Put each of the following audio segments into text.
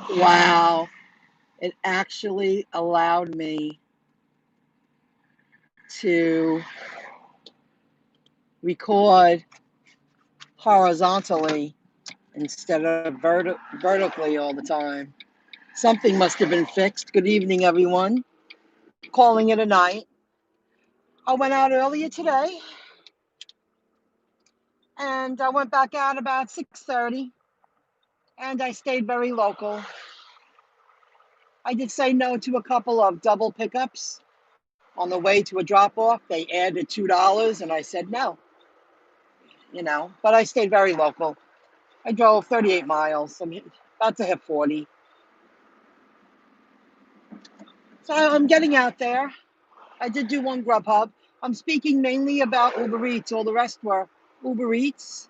Wow. It actually allowed me to record horizontally instead of vertically all the time. Something must have been fixed. Good evening, everyone. Calling it a night. I went out earlier today, and I went back out about 6:30, and I stayed very local. I did say no to a couple of double pickups on the way to a drop-off. They added $2, and I said no, but I stayed very local. I drove 38 miles. I'm about to hit 40. So I'm getting out there. I did do one Grubhub. I'm speaking mainly about Uber Eats. All the rest were Uber Eats.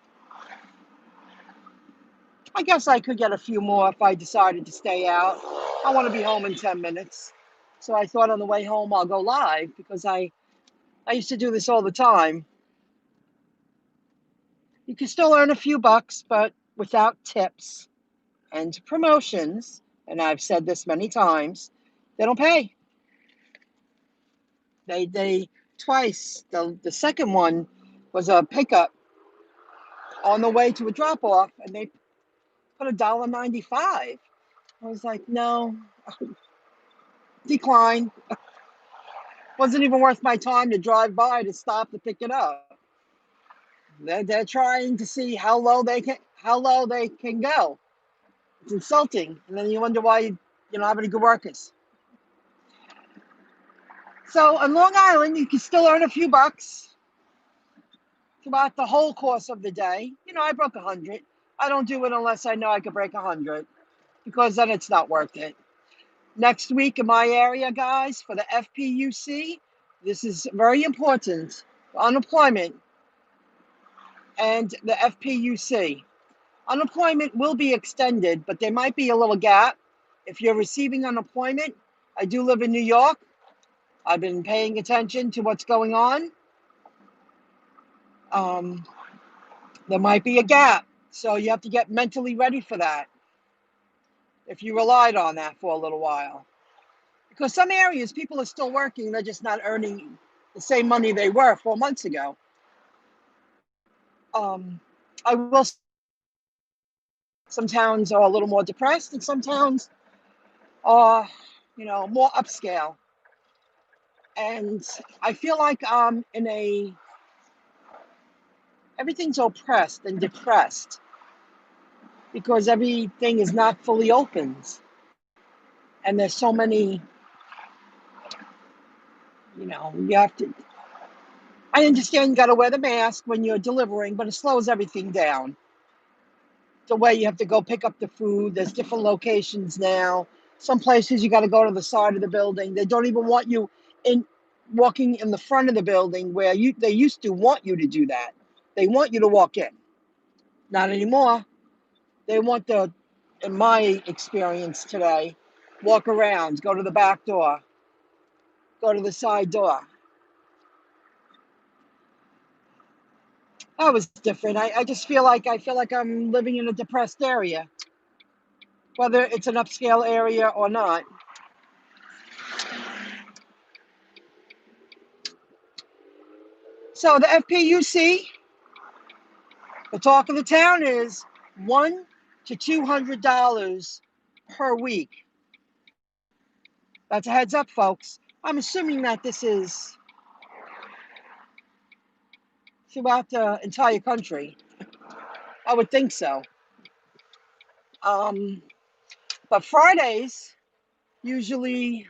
I guess I could get a few more if I decided to stay out. I want to be home in 10 minutes. So I thought on the way home I'll go live because I used to do this all the time. You can still earn a few bucks, but without tips and promotions, and I've said this many times, they don't pay. They twice. The second one was a pickup on the way to a drop off, and they put $1.95. I was like, no, decline. Wasn't even worth my time to drive by to stop to pick it up. They're trying to see how low they can go. It's insulting, and then you wonder why you don't have any good workers. So on Long Island, you can still earn a few bucks throughout the whole course of the day. I broke 100. I don't do it unless I know I could break 100 because then it's not worth it. Next week in my area, guys, for the FPUC, this is very important. Unemployment and the FPUC. Unemployment will be extended, but there might be a little gap. If you're receiving unemployment, I do live in New York. I've been paying attention to what's going on. There might be a gap, so you have to get mentally ready for that if you relied on that for a little while. Because some areas, people are still working, they're just not earning the same money they were 4 months ago. I will. Some towns are a little more depressed, and some towns are, more upscale. And I feel like I'm everything's oppressed and depressed because everything is not fully opened. And there's so many, you have to, I understand you got to wear the mask when you're delivering, but it slows everything down. The way you have to go pick up the food, there's different locations now. Some places you got to go to the side of the building. They don't even want you walking in the front of the building where they used to want you to do that. They want you to walk in. Not anymore. They want in my experience today, walk around, go to the back door, go to the side door. That was different. I just feel like I'm living in a depressed area, whether it's an upscale area or not. So the FPUC, the talk of the town is $100 to $200 per week. That's a heads up, folks. I'm assuming that this is throughout the entire country. I would think so. But Fridays, usually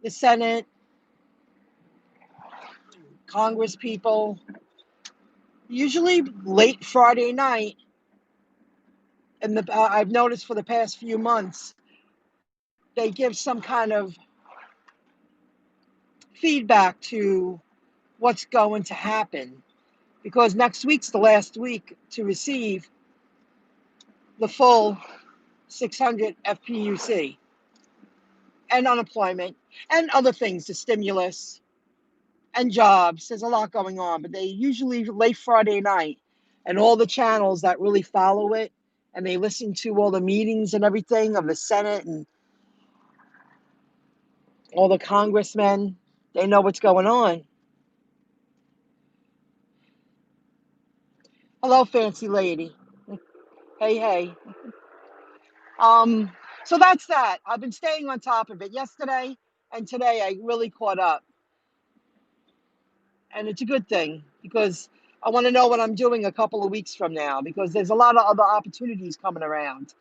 the Senate, Congress people, usually late Friday night, and I've noticed for the past few months, they give some kind of feedback to what's going to happen. Because next week's the last week to receive the full 600 FPUC and unemployment and other things, the stimulus and jobs. There's a lot going on, but they usually late Friday night, and all the channels that really follow it and they listen to all the meetings and everything of the Senate and all the congressmen. They know what's going on. Hello, fancy lady. Hey, hey. So that's that. I've been staying on top of it. Yesterday and today, I really caught up. And it's a good thing because I want to know what I'm doing a couple of weeks from now because there's a lot of other opportunities coming around.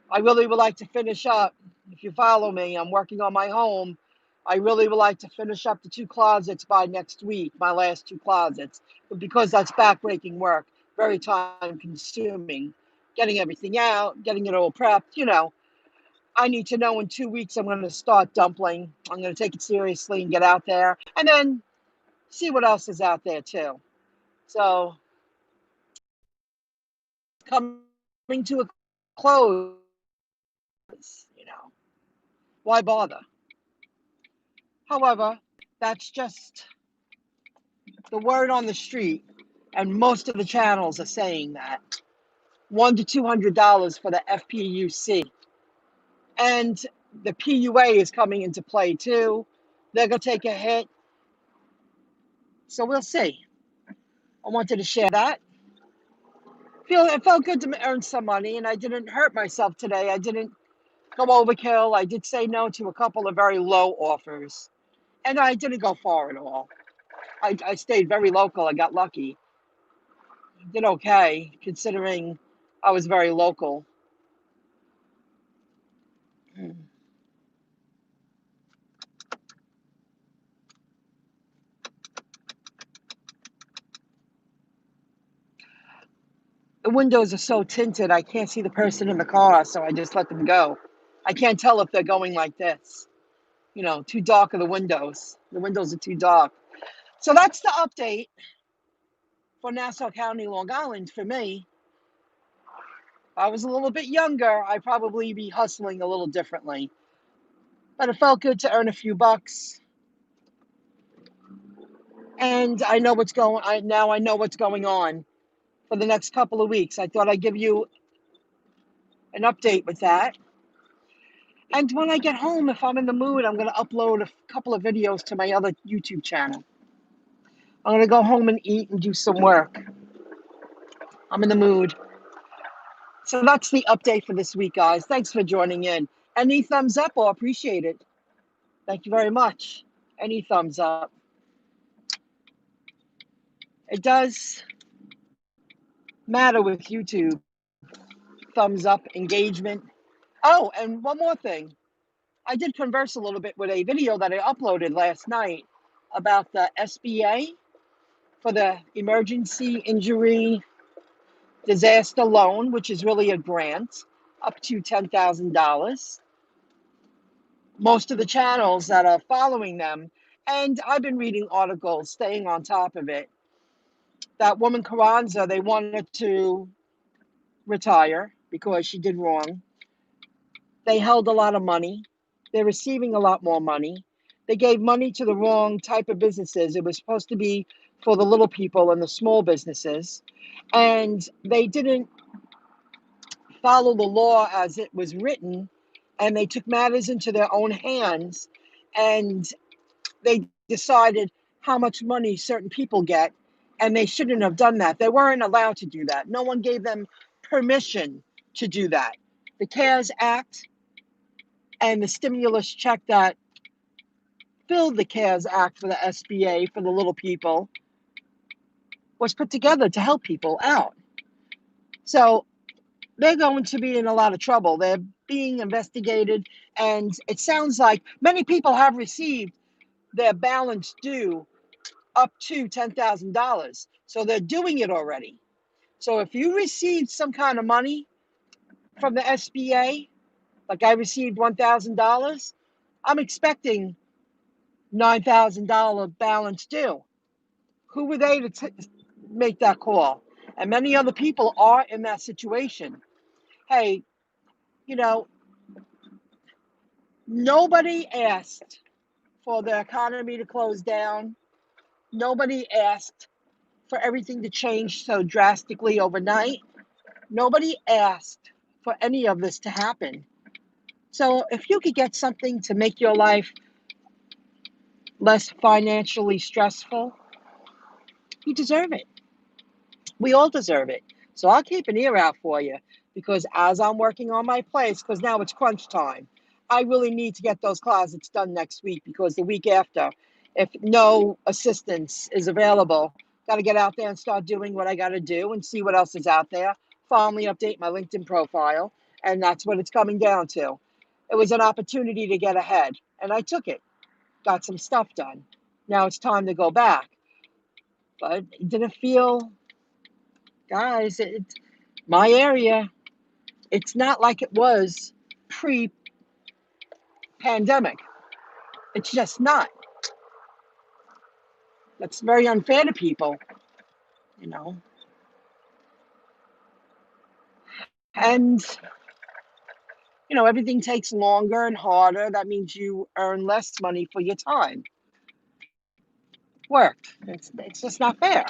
I really would like to finish up. If you follow me, I'm working on my home. I really would like to finish up the 2 closets by next week, my last 2 closets, but because that's backbreaking work, very time consuming, getting everything out, getting it all prepped, I need to know in 2 weeks I'm going to start dumpling. I'm going to take it seriously and get out there and then see what else is out there too. So coming to a close, why bother? However, that's just the word on the street, and most of the channels are saying that $100 to $200 for the FPUC, and the PUA is coming into play too. They're gonna take a hit, so we'll see. I wanted to share that. It felt good to earn some money, and I didn't hurt myself today. I didn't go overkill. I did say no to a couple of very low offers, and I didn't go far at all. I stayed very local. I got lucky. Did okay considering I was very local. The windows are so tinted, I can't see the person in the car, so I just let them go. I can't tell if they're going like this. Too dark are the windows. The windows are too dark. So that's the update for Nassau County, Long Island for me. If I was a little bit younger, I'd probably be hustling a little differently. But it felt good to earn a few bucks. And I know what's going on. Now I know what's going on for the next couple of weeks. I thought I'd give you an update with that. And when I get home, if I'm in the mood, I'm going to upload a couple of videos to my other YouTube channel. I'm going to go home and eat and do some work. I'm in the mood. So that's the update for this week, guys. Thanks for joining in. Any thumbs up? I'll appreciate it. Thank you very much. Any thumbs up. It does matter with YouTube. Thumbs up, engagement. Oh, and one more thing. I did converse a little bit with a video that I uploaded last night about the SBA for the emergency injury disaster loan, which is really a grant up to $10,000. Most of the channels that are following them, and I've been reading articles, staying on top of it. That woman Carranza, they wanted to retire because she did wrong. They held a lot of money. They're receiving a lot more money. They gave money to the wrong type of businesses. It was supposed to be for the little people and the small businesses. And they didn't follow the law as it was written, and they took matters into their own hands, and they decided how much money certain people get, and they shouldn't have done that. They weren't allowed to do that. No one gave them permission to do that. The CARES Act and the stimulus check that filled the CARES Act for the SBA, for the little people, was put together to help people out. So they're going to be in a lot of trouble. They're being investigated, and it sounds like many people have received their balance due up to $10,000. So they're doing it already. So if you received some kind of money from the SBA, like I received $1,000, I'm expecting $9,000 balance due. Who were they to make that call? And many other people are in that situation. Hey, nobody asked for the economy to close down. Nobody asked for everything to change so drastically overnight. Nobody asked for any of this to happen. So if you could get something to make your life less financially stressful, you deserve it. We all deserve it. So I'll keep an ear out for you, because as I'm working on my place, because now it's crunch time, I really need to get those closets done next week, because the week after, if no assistance is available, got to get out there and start doing what I got to do and see what else is out there. Finally update my LinkedIn profile, and that's what it's coming down to. It was an opportunity to get ahead, and I took it, got some stuff done. Now it's time to go back. But it didn't feel, guys, my area, it's not like it was pre-pandemic. It's just not. That's very unfair to people, you know. And, everything takes longer and harder. That means you earn less money for your time worked. It's just not fair.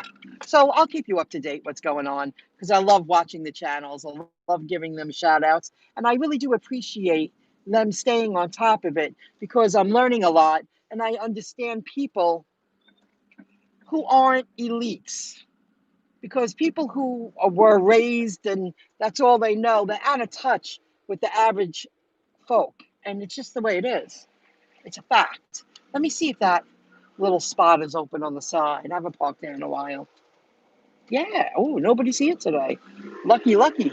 So I'll keep you up to date what's going on, because I love watching the channels. I love giving them shout outs. And I really do appreciate them staying on top of it, because I'm learning a lot and I understand people who aren't elites, because people who were raised and that's all they know, they're out of touch with the average folk. And it's just the way it is. It's a fact. Let me see if that little spot is open on the side. I haven't parked there in a while. Yeah. Oh, nobody's here today. Lucky, lucky.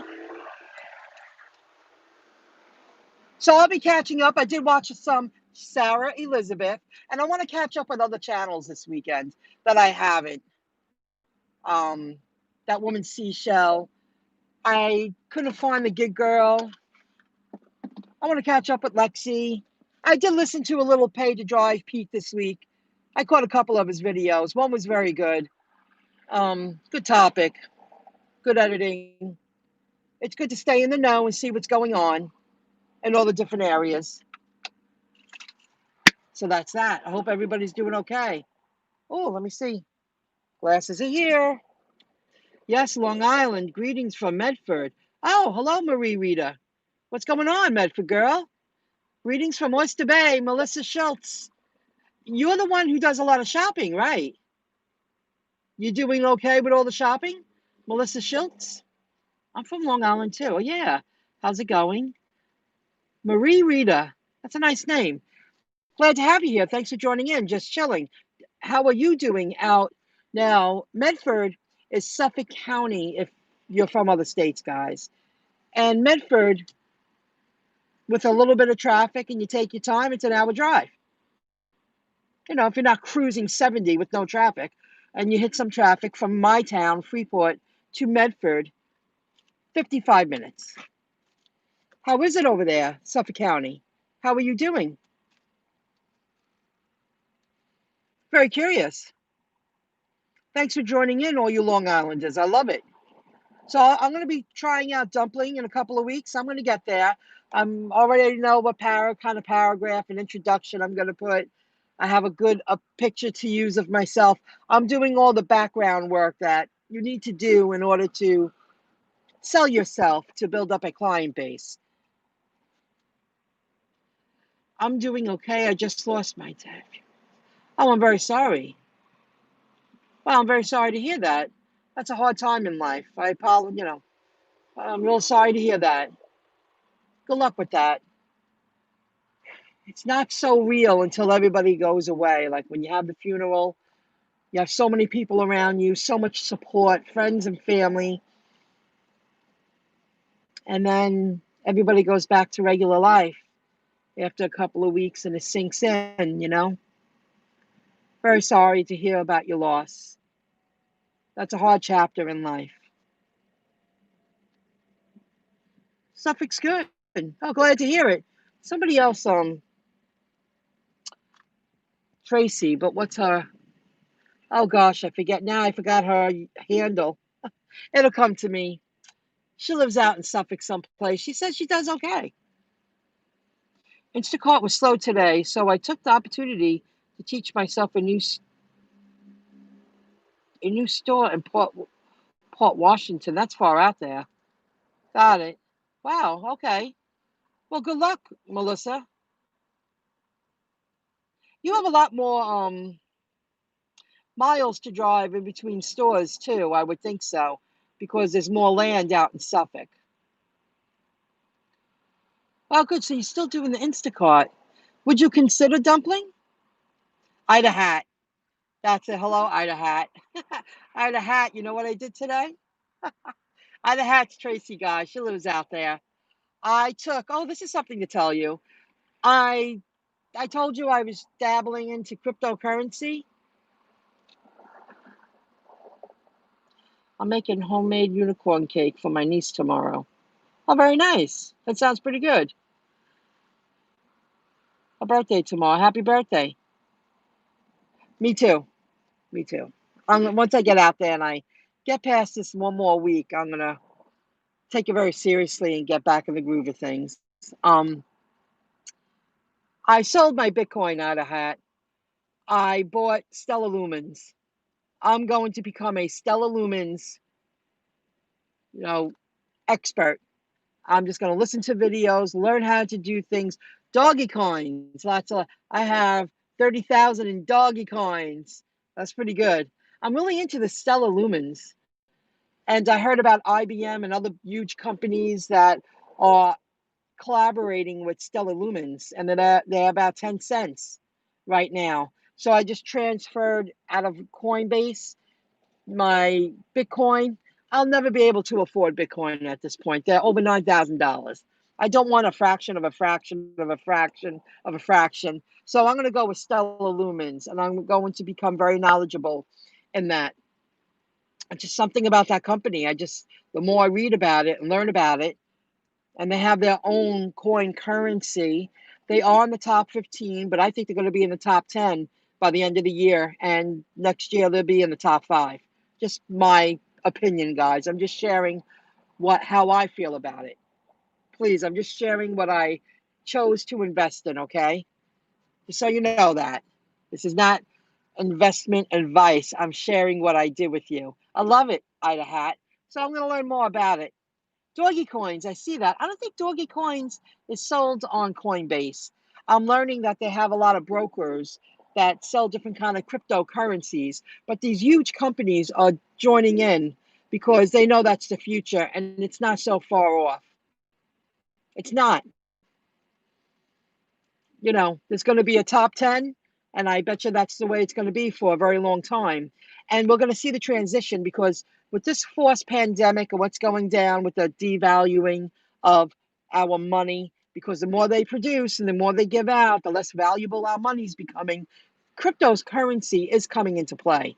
So I'll be catching up. I did watch some Sarah Elizabeth, and I want to catch up with other channels this weekend that I haven't. That woman Seashell. I couldn't find the gig girl. I want to catch up with Lexi. I did listen to a little Pay to Drive Pete this week. I caught a couple of his videos. One was very good. Good topic, good editing. It's good to stay in the know and see what's going on in all the different areas. So that's that. I hope everybody's doing okay. Oh, let me see. Glasses are here. Yes, Long Island. Greetings from Medford. Oh, hello, Marie Rita. What's going on, Medford girl? Greetings from Oyster Bay, Melissa Schultz. You're the one who does a lot of shopping, right? You doing okay with all the shopping, Melissa Schultz? I'm from Long Island too. Oh, yeah. How's it going? Marie Rita. That's a nice name. Glad to have you here. Thanks for joining in. Just chilling. How are you doing out now? Medford is Suffolk County if you're from other states, guys. And Medford, with a little bit of traffic and you take your time, it's an hour drive. If you're not cruising 70 with no traffic and you hit some traffic from my town, Freeport, to Medford, 55 minutes. How is it over there, Suffolk County? How are you doing? Very curious. Thanks for joining in, all you Long Islanders. I love it. So I'm going to be trying out dumpling in a couple of weeks. I'm going to get there. I'm already know what kind of paragraph and introduction I'm going to put. I have a picture to use of myself. I'm doing all the background work that you need to do in order to sell yourself to build up a client base. I'm doing okay. I just lost my dad. Oh, I'm very sorry. Well, I'm very sorry to hear that. That's a hard time in life. I apologize. I'm real sorry to hear that. Good luck with that. It's not so real until everybody goes away. Like when you have the funeral, you have so many people around you, so much support, friends and family. And then everybody goes back to regular life after a couple of weeks and it sinks in. Very sorry to hear about your loss. That's a hard chapter in life. Suffolk's good. Oh, glad to hear it. Somebody else, Tracy, but what's her? Oh gosh, I forget now. I forgot her handle. It'll come to me. She lives out in Suffolk someplace. She says she does okay. Instacart was slow today, so I took the opportunity to teach myself a new store in Port Washington. That's far out there. Got it. Wow. Okay. Well, good luck, Melissa. You have a lot more miles to drive in between stores too. I would think so, because there's more land out in Suffolk. Oh, good. So you're still doing the Instacart. Would you consider dumpling? Ida Hat. That's it. Hello, Ida Hat. Ida Hat. You know what I did today? Ida Hat's Tracy, guys. She lives out there. I took. Oh, this is something to tell you. I I told you I was dabbling into cryptocurrency. I'm making homemade unicorn cake for my niece tomorrow. Oh, very nice. That sounds pretty good. A birthday tomorrow. Happy birthday. Me too. Me too. Once I get out there and I get past this one more week, I'm gonna take it very seriously and get back in the groove of things. Um, I sold my Bitcoin out of hat. I bought Stellar Lumens. I'm going to become a Stellar Lumens, you know, expert. I'm just going to listen to videos, learn how to do things. Doggy coins, lots of. I have 30,000 in doggy coins. That's pretty good. I'm really into the Stellar Lumens, and I heard about IBM and other huge companies that are collaborating with Stellar Lumens, and they're about 10 cents right now. So I just transferred out of Coinbase my Bitcoin. I'll never be able to afford Bitcoin at this point. They're over $9,000. I don't want a fraction of a fraction of a fraction of a fraction. So I'm going to go with Stellar Lumens, and I'm going to become very knowledgeable in that. It's just something about that company. The more I read about it and learn about it, and they have their own coin currency. They are in the top 15, but I think they're going to be in the top 10 by the end of the year. And next year, they'll be in the top 5. Just my opinion, guys. I'm just sharing how I feel about it. Please, I'm just sharing what I chose to invest in, okay? Just so you know that. This is not investment advice. I'm sharing what I did with you. I love it, Ida Hat. So I'm going to learn more about it. Doggy coins, I see that. I don't think Doggy coins is sold on Coinbase. I'm learning that they have a lot of brokers that sell different kind of cryptocurrencies, but these huge companies are joining in because they know that's the future and it's not so far off. It's not. There's going to be a top 10, and I bet you that's the way it's going to be for a very long time. And we're going to see the transition because with this forced pandemic and what's going down with the devaluing of our money, because the more they produce and the more they give out, the less valuable our money's becoming. Crypto's currency is coming into play,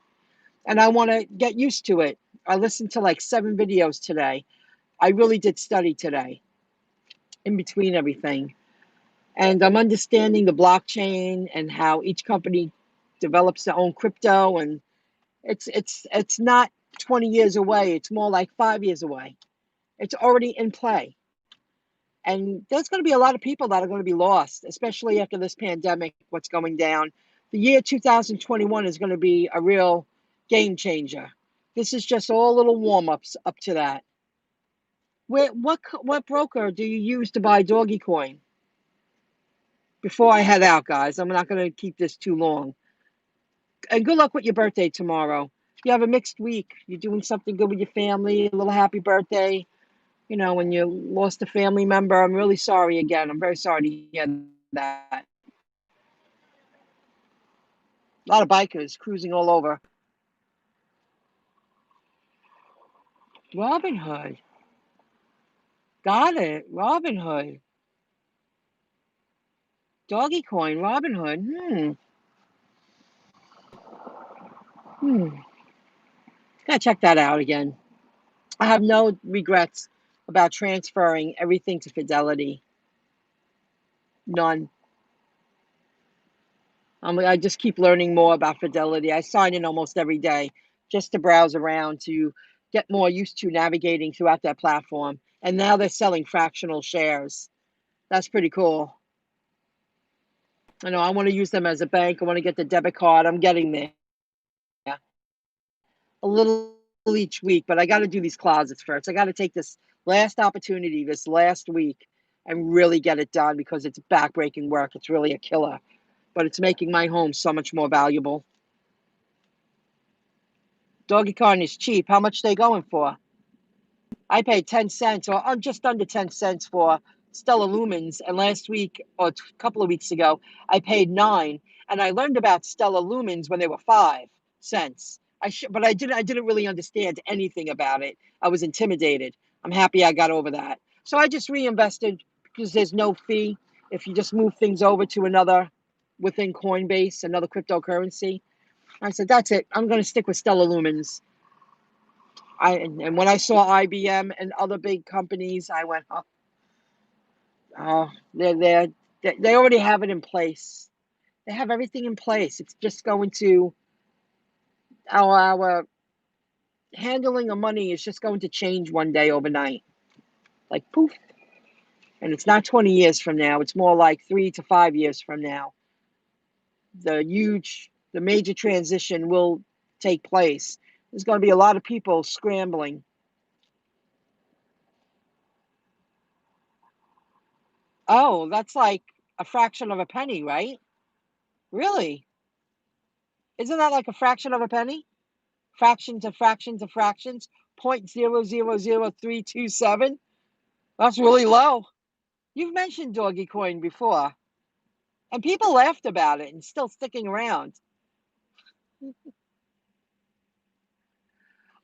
and I want to get used to it. I listened to like 7 videos today. I really did study today in between everything. And I'm understanding the blockchain and how each company develops their own crypto, and it's not 20 years away. It's more like 5 years away. It's already in play. And there's going to be a lot of people that are going to be lost, especially after this pandemic, what's going down. The year 2021 is going to be a real game changer. This is just all little warm-ups up to that. What broker do you use to buy doggy coin? Before I head out, guys, I'm not going to keep this too long. And good luck with your birthday tomorrow. You have a mixed week. You're doing something good with your family, a little happy birthday. When you lost a family member, I'm really sorry again. I'm very sorry to hear that. A lot of bikers cruising all over. Robin Hood. Got it. Robin Hood. Doggy coin, Robin Hood. Gotta check that out again. I have no regrets about transferring everything to Fidelity. None. I just keep learning more about Fidelity. I sign in almost every day just to browse around to get more used to navigating throughout that platform. And now they're selling fractional shares. That's pretty cool. I know I want to use them as a bank. I want to get the debit card. I'm getting there a little each week, but I got to do these closets first. I got to take this Last opportunity this last week and really get it done because it's backbreaking work. It's really a killer, but it's making my home so much more valuable. Doggy carton is cheap. How much they going for? I paid 10 cents or just under 10 cents for Stella Lumens. And last week or a couple of weeks ago, I paid 9. And I learned about Stella Lumens when they were 5 cents. But I didn't really understand anything about it. I was intimidated. I'm happy I got over that. So I just reinvested because there's no fee if you just move things over to another within Coinbase, another cryptocurrency. I said, that's it. I'm going to stick with Stella Lumens. And when I saw IBM and other big companies, I went, oh, they already have it in place. They have everything in place. It's just going to our handling of money is just going to change one day overnight, like poof. And it's not 20 years from now. It's more like 3 to 5 years from now. The major transition will take place. There's going to be a lot of people scrambling. Oh, that's like a fraction of a penny, right? Really? Isn't that like a fraction of a penny? Fractions of fractions of fractions. 0.000327. That's really low. You've mentioned Doggy Coin before, and people laughed about it and still sticking around.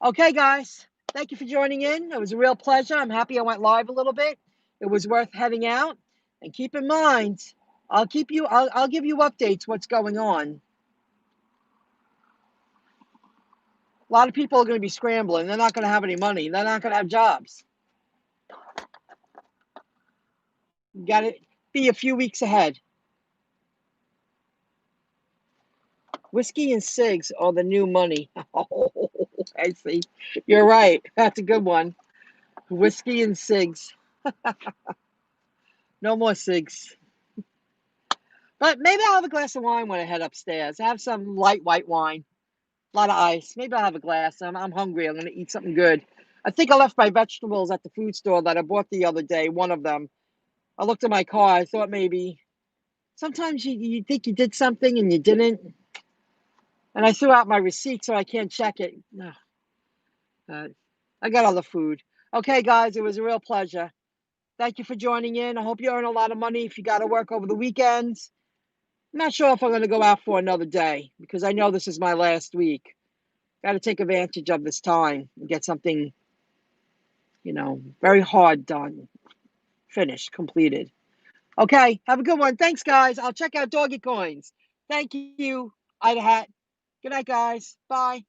Okay, guys. Thank you for joining in. It was a real pleasure. I'm happy I went live a little bit. It was worth heading out. And keep in mind, I'll give you updates what's going on. A lot of people are going to be scrambling. They're not going to have any money. They're not going to have jobs. You got to be a few weeks ahead. Whiskey and cigs are the new money. Oh, I see. You're right. That's a good one. Whiskey and cigs. No more cigs. But maybe I'll have a glass of wine when I head upstairs. I have some light white wine. A lot of ice. Maybe I'll have a glass. I'm hungry. I'm going to eat something good. I think I left my vegetables at the food store that I bought the other day, one of them. I looked at my car. I thought maybe sometimes you think you did something and you didn't. And I threw out my receipt so I can't check it. No. I got all the food. Okay, guys, it was a real pleasure. Thank you for joining in. I hope you earn a lot of money if you got to work over the weekends. I'm not sure if I'm going to go out for another day because I know this is my last week. Got to take advantage of this time and get something, very hard done, finished, completed. Okay, have a good one. Thanks, guys. I'll check out Doggy Coins. Thank you, Ida Hat. Good night, guys. Bye.